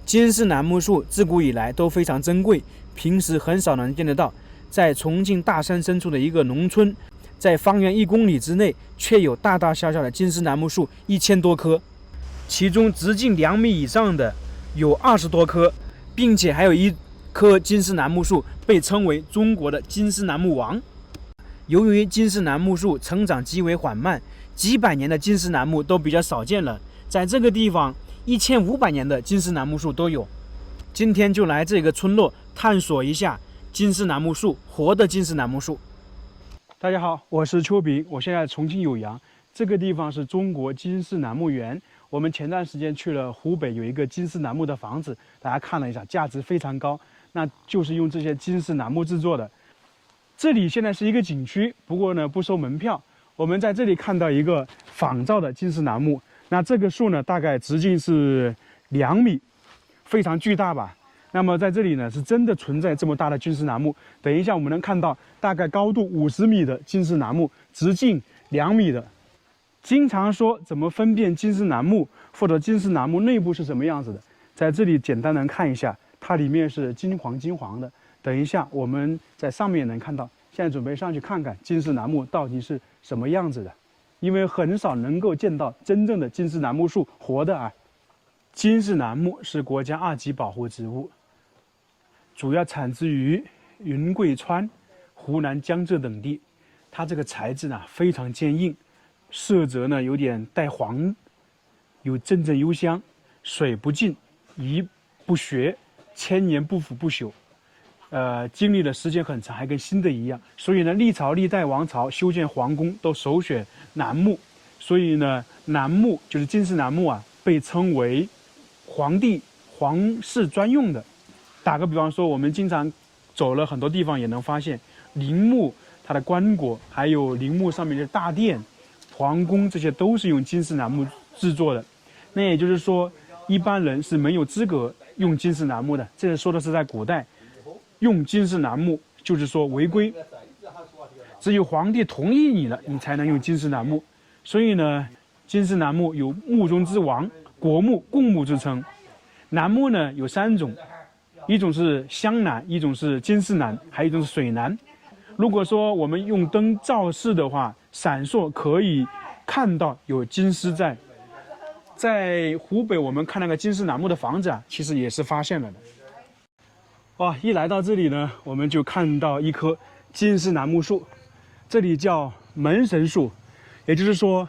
金丝楠木树自古以来都非常珍贵，平时很少能见得到。在重庆大山深处的一个农村，在方圆1公里之内，却有大大小小的金丝楠木树1000多棵，其中直径2米以上的有20多棵，并且还有一棵金丝楠木树被称为中国的金丝楠木王。由于金丝楠木树成长极为缓慢，几百年的金丝楠木都比较少见了，在这个地方1500年的金丝楠木树都有。今天就来这个村落探索一下金丝楠木树，活的金丝楠木树。大家好，我是邱炳，我现在重庆酉阳，这个地方是中国金丝楠木园。我们前段时间去了湖北，有一个金丝楠木的房子，大家看了一下，价值非常高，那就是用这些金丝楠木制作的。这里现在是一个景区，不过呢不收门票。我们在这里看到一个仿造的金丝楠木，那这个树呢大概直径是2米，非常巨大吧。那么在这里呢是真的存在这么大的金丝楠木。等一下我们能看到大概高度50米的金丝楠木，直径2米的。经常说怎么分辨金丝楠木或者金丝楠木内部是什么样子的，在这里简单能看一下，它里面是金黄的。等一下我们在上面能看到，现在准备上去看看金丝楠木到底是什么样子的，因为很少能够见到真正的金丝楠木树活的啊。金丝楠木是国家2级保护植物，主要产自于云贵川、湖南江浙等地。它这个材质呢非常坚硬，色泽呢有点带黄，有阵阵幽香，水不进，鱼不学，千年不腐不朽。经历的时间很长，还跟新的一样。所以呢，历朝历代王朝修建皇宫都首选楠木。所以呢，楠木就是金丝楠木啊，被称为皇室专用的。打个比方说，我们经常走了很多地方，也能发现陵墓它的棺椁，还有陵墓上面的大殿、皇宫，这些都是用金丝楠木制作的。那也就是说，一般人是没有资格用金丝楠木的。这说的是在古代。用金丝楠木就是说违规，只有皇帝同意你了，你才能用金丝楠木。所以呢，金丝楠木有木中之王、国木、共木之称。楠木呢有3种，一种是香楠，一种是金丝楠，还有一种是水楠。如果说我们用灯照视的话，闪烁可以看到有金丝在。在湖北我们看那个金丝楠木的房子啊，其实也是发现了的。哇，一来到这里呢，我们就看到一棵金丝楠木树，这里叫门神树，也就是说，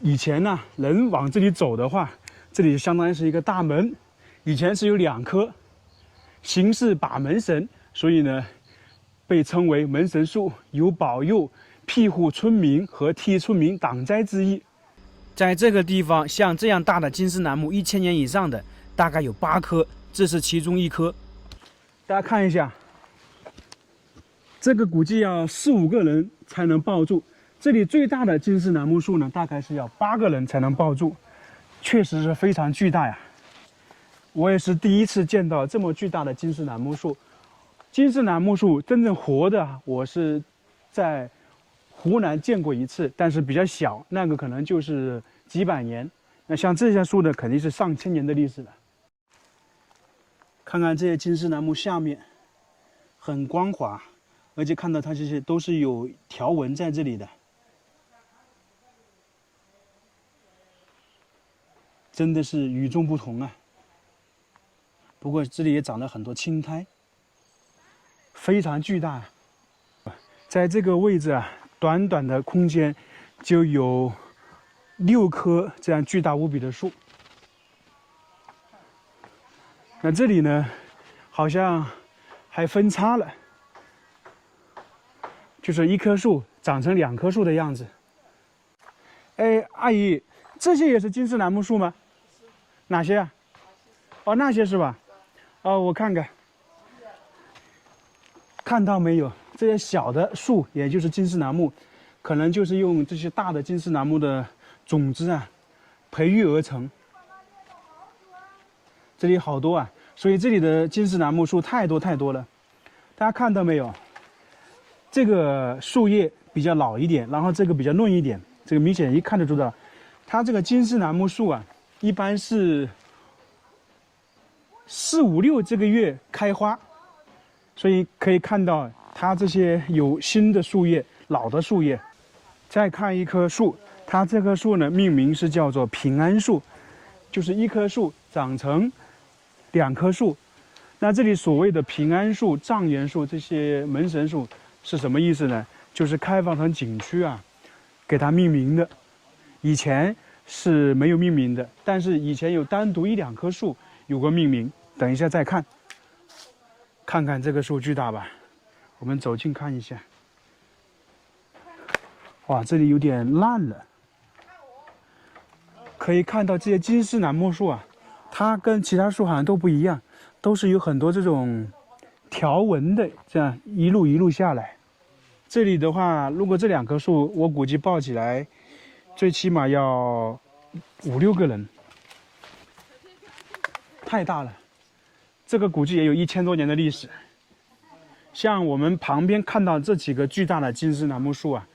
以前呢，人往这里走的话，这里相当于是一个大门，以前是有2棵，形似把门神，所以呢，被称为门神树，有保佑、庇护村民和替村民挡灾之意。在这个地方，像这样大的金丝楠木1000年以上的，大概有8棵，这是其中1棵。大家看一下，这个估计要4、5个人才能抱住。这里最大的金丝楠木树呢，大概是要8个人才能抱住，确实是非常巨大呀。我也是第一次见到这么巨大的金丝楠木树。金丝楠木树真正活的，我是在湖南见过一次，但是比较小，那个可能就是几百年。那像这些树呢，肯定是上千年的历史了。看看这些金丝楠木下面很光滑，而且看到它这些都是有条纹在这里的，真的是与众不同啊。不过这里也长了很多青苔，非常巨大。在这个位置啊，短短的空间就有6棵这样巨大无比的树。那这里呢，好像还分叉了，就是1棵树长成2棵树的样子。哎，阿姨，这些也是金丝楠木树吗？哪些啊？哦，那些是吧？哦，我看看，看到没有？这些小的树，也就是金丝楠木，可能就是用这些大的金丝楠木的种子啊培育而成。这里好多啊，所以这里的金丝楠木树太多了。大家看到没有？这个树叶比较老一点，然后这个比较嫩一点，这个明显一看就知道，它这个金丝楠木树啊，一般是4、5、6这个月开花，所以可以看到它这些有新的树叶、老的树叶。再看一棵树，它这棵树呢命名是叫做平安树，就是一棵树长成2棵树。那这里所谓的平安树、障眼树这些门神树是什么意思呢？就是开放成景区啊，给它命名的。以前是没有命名的，但是以前有单独1、2棵树有过命名。等一下再看，看看这个树巨大吧。我们走近看一下。哇，这里有点烂了。可以看到这些金丝楠木树啊，它跟其他树好像都不一样，都是有很多这种条纹的，这样一路一路下来。这里的话，如果这2棵树，我估计抱起来，最起码要5、6个人，太大了。这个估计也有1000多年的历史。像我们旁边看到这几个巨大的金丝楠木树啊，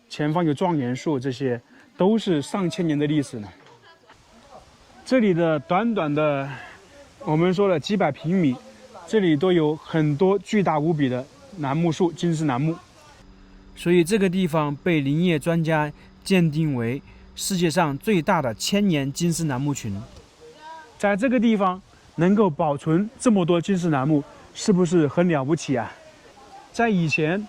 前方有状元树，这些都是上千年的历史呢。这里的短短的，我们说了几百平米，这里都有很多巨大无比的楠木树，金丝楠木。所以这个地方被林业专家鉴定为世界上最大的1000年金丝楠木群。在这个地方能够保存这么多金丝楠木，是不是很了不起啊？在以前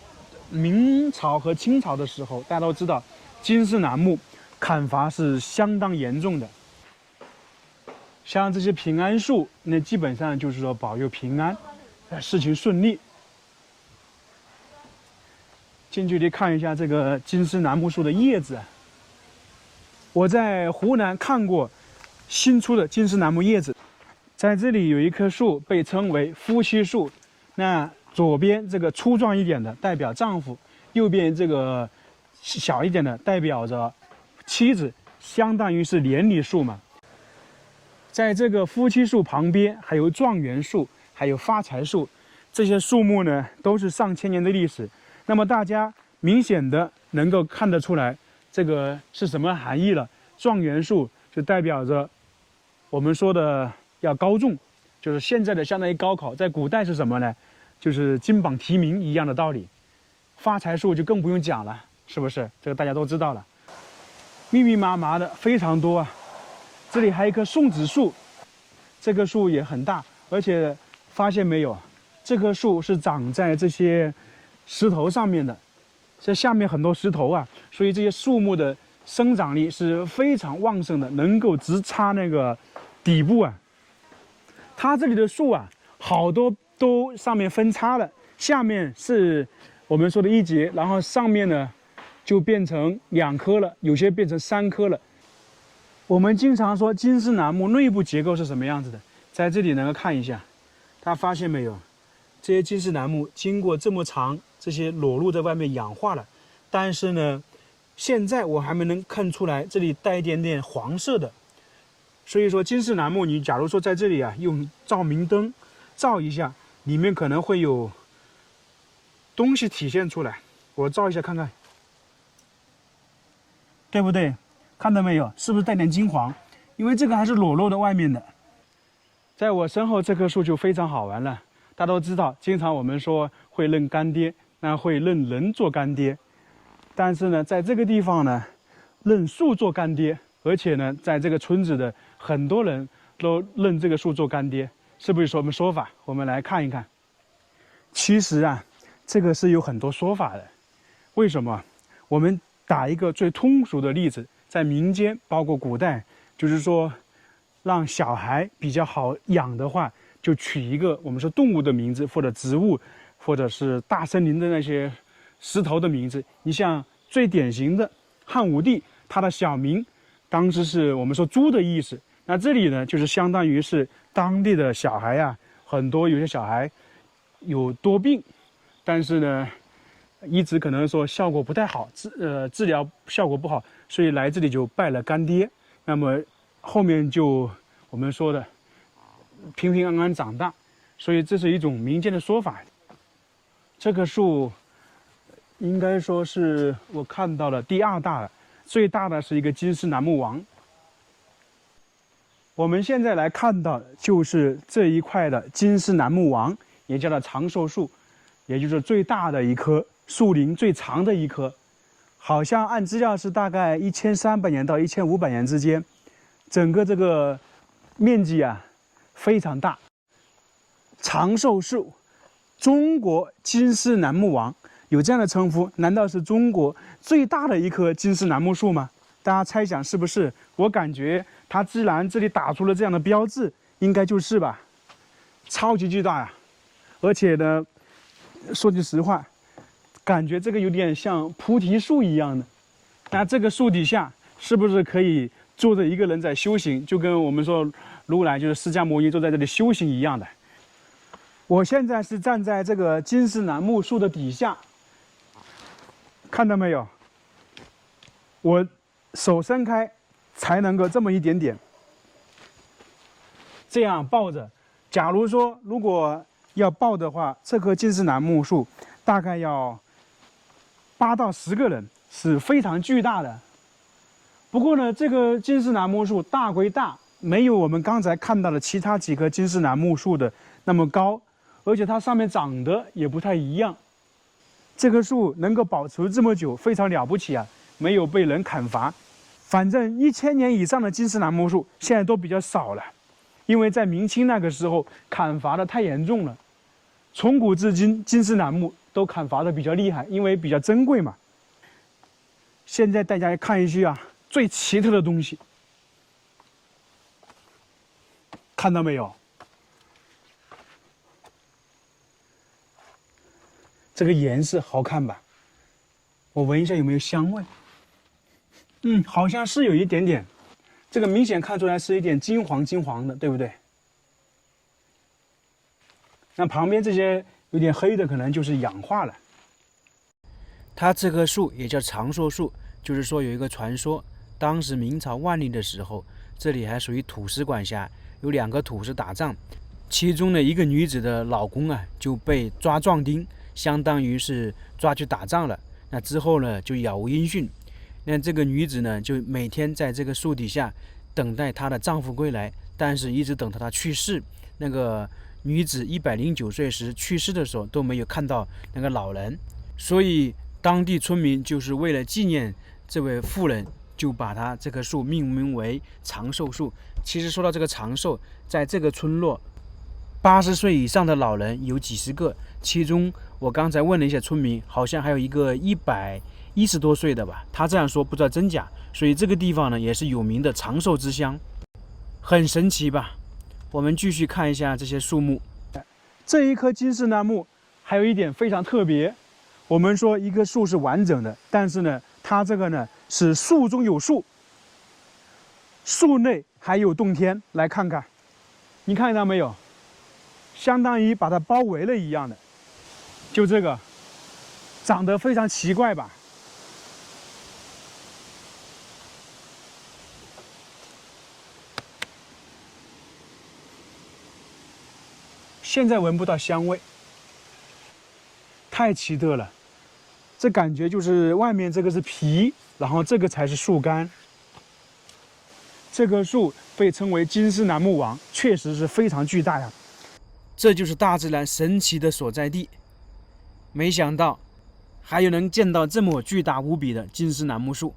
明朝和清朝的时候，大家都知道金丝楠木砍伐是相当严重的。像这些平安树，那基本上就是说保佑平安，事情顺利。近距离看一下这个金丝楠木树的叶子，我在湖南看过新出的金丝楠木叶子。在这里有一棵树被称为夫妻树，那左边这个粗壮一点的代表丈夫，右边这个小一点的代表着妻子，相当于是连理树嘛。在这个夫妻树旁边还有状元树，还有发财树，这些树木呢都是上千年的历史。那么大家明显的能够看得出来，这个是什么含义了？状元树就代表着我们说的要高中，就是现在的相当于高考，在古代是什么呢？就是金榜题名一样的道理。发财树就更不用讲了，是不是？这个大家都知道了，密密麻麻的非常多啊。这里还有一棵松子树，这棵树也很大，而且发现没有，这棵树是长在这些石头上面的，这下面很多石头啊，所以这些树木的生长力是非常旺盛的，能够直插那个底部啊。它这里的树啊，好多都上面分叉了，下面是我们说的一节，然后上面呢就变成2棵了，有些变成3棵了。我们经常说金丝楠木内部结构是什么样子的，在这里能够看一下，大家发现没有？这些金丝楠木经过这么长，这些裸露在外面氧化了，但是呢，现在我还没能看出来这里带一点点黄色的。所以说金丝楠木，你假如说在这里啊，用照明灯照一下，里面可能会有东西体现出来。我照一下看看，对不对？看到没有？是不是带点金黄？因为这个还是裸露的外面的。在我身后这棵树就非常好玩了。大家都知道，经常我们说会认干爹，那会认人做干爹。但是呢，在这个地方呢，认树做干爹，而且呢，在这个村子的很多人都认这个树做干爹，是不是有什么说法？我们来看一看。其实啊，这个是有很多说法的。为什么？我们打一个最通俗的例子。在民间，包括古代，就是说，让小孩比较好养的话，就取一个我们说动物的名字，或者植物，或者是大森林的那些石头的名字。你像最典型的汉武帝，他的小名当时是我们说猪的意思。那这里呢，就是相当于是当地的小孩啊，很多有些小孩有多病，但是呢，一直可能说效果不太好，治疗效果不好，所以来这里就拜了干爹。那么后面就我们说的平平安安长大，所以这是一种民间的说法。这棵树应该说是我看到了第2大的，最大的是一个金丝楠木王。我们现在来看到的就是这一块的金丝楠木王，也叫做长寿树，也就是最大的一棵树龄最长的一棵，好像按资料是大概1300年到1500年之间，整个这个面积啊非常大。长寿树，中国金丝楠木王，有这样的称呼，难道是中国最大的一棵金丝楠木树吗？大家猜想是不是？我感觉它既然这里打出了这样的标志，应该就是吧。超级巨大呀！而且呢，说句实话，感觉这个有点像菩提树一样的。那这个树底下是不是可以坐着一个人在修行？就跟我们说如来就是释迦牟尼坐在这里修行一样的。我现在是站在这个金丝楠木树的底下，看到没有？我手伸开才能够这么一点点，这样抱着。假如说如果要抱的话，这棵金丝楠木树大概要8到10个人，是非常巨大的。不过呢，这个金丝楠木树大归大，没有我们刚才看到的其他几棵金丝楠木树的那么高，而且它上面长得也不太一样。这棵树能够保持这么久，非常了不起啊！没有被人砍伐。反正1000年以上的金丝楠木树现在都比较少了，因为在明清那个时候砍伐的太严重了。从古至今，金丝楠木都砍伐的比较厉害，因为比较珍贵嘛。现在大家看一些最奇特的东西，看到没有？这个颜色好看吧？我闻一下有没有香味。好像是有一点点，这个明显看出来是一点金黄的，对不对？那旁边这些有点黑的，可能就是氧化了。它这棵树也叫长寿树，就是说有一个传说，当时明朝万历的时候，这里还属于土司管辖，有2个土司打仗，其中的一个女子的老公就被抓壮丁，相当于是抓去打仗了。那之后呢，就杳无音讯。那这个女子呢，就每天在这个树底下等待她的丈夫归来，但是一直等到她去世。那个女子109岁时去世的时候都没有看到那个老人，所以当地村民就是为了纪念这位妇人，就把她这棵树命名为长寿树。其实说到这个长寿，在这个村落80岁以上的老人有几十个，其中我刚才问了一些村民，好像还有一个110多岁的吧，他这样说不知道真假。所以这个地方呢也是有名的长寿之乡，很神奇吧。我们继续看一下这些树木。这一棵金丝楠木还有一点非常特别，我们说一棵树是完整的，但是呢它这个呢是树中有树，树内还有洞天。来看看，你看到没有？相当于把它包围了一样的，就这个长得非常奇怪吧。现在闻不到香味，太奇特了。这感觉就是外面这个是皮，然后这个才是树干。这棵树被称为金丝楠木王，确实是非常巨大呀。这就是大自然神奇的所在地。没想到还有能见到这么巨大无比的金丝楠木树。